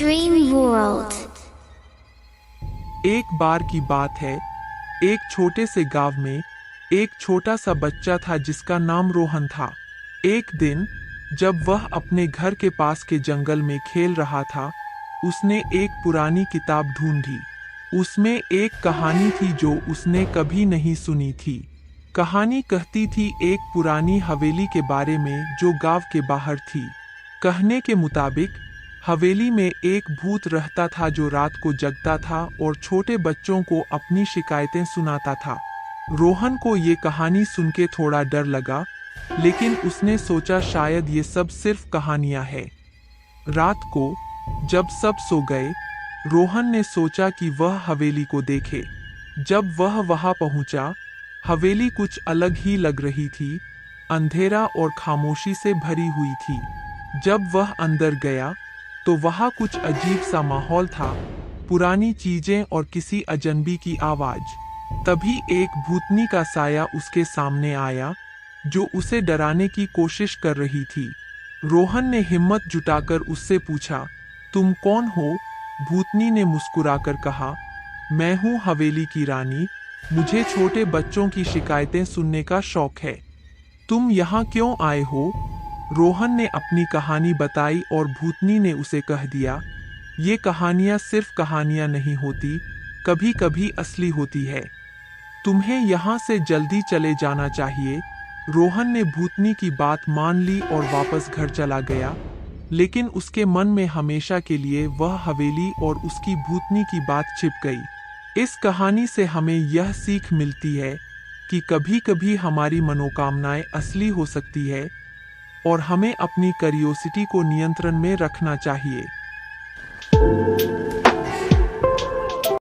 Dream World। एक बार की बात है, एक छोटे से गांव में एक छोटा सा बच्चा था जिसका नाम रोहन था। एक दिन जब वह अपने घर के पास के जंगल में खेल रहा था, उसने एक पुरानी किताब ढूंढी। उसमें एक कहानी थी जो उसने कभी नहीं सुनी थी। कहानी कहती थी एक पुरानी हवेली के बारे में जो गांव के बाहर थी। कहने के मुताबिक हवेली में एक भूत रहता था जो रात को जगता था और छोटे बच्चों को अपनी शिकायतें सुनाता था। रोहन को ये कहानी सुन के थोड़ा डर लगा, लेकिन उसने सोचा शायद ये सब सिर्फ कहानियां हैं। रात को जब सब सो गए, रोहन ने सोचा कि वह हवेली को देखे। जब वह वहां पहुंचा, हवेली कुछ अलग ही लग रही थी, अंधेरा और खामोशी से भरी हुई थी। जब वह अंदर गया तो वहां कुछ अजीब सा माहौल था, पुरानी चीजें और किसी अजनबी की आवाज। तभी एक भूतनी का साया उसके सामने आया जो उसे डराने की कोशिश कर रही थी। रोहन ने हिम्मत जुटाकर उससे पूछा, तुम कौन हो? भूतनी ने मुस्कुराकर कहा, मैं हूँ हवेली की रानी, मुझे छोटे बच्चों की शिकायतें सुनने का शौक है। तुम यहाँ क्यों आए हो? रोहन ने अपनी कहानी बताई और भूतनी ने उसे कह दिया, ये कहानियां सिर्फ कहानियां नहीं होती, कभी कभी असली होती है। तुम्हें यहाँ से जल्दी चले जाना चाहिए। रोहन ने भूतनी की बात मान ली और वापस घर चला गया, लेकिन उसके मन में हमेशा के लिए वह हवेली और उसकी भूतनी की बात छिप गई। इस कहानी से हमें यह सीख मिलती है कि कभी कभी हमारी मनोकामनाएं असली हो सकती है और हमें अपनी क्यूरियोसिटी को नियंत्रण में रखना चाहिए।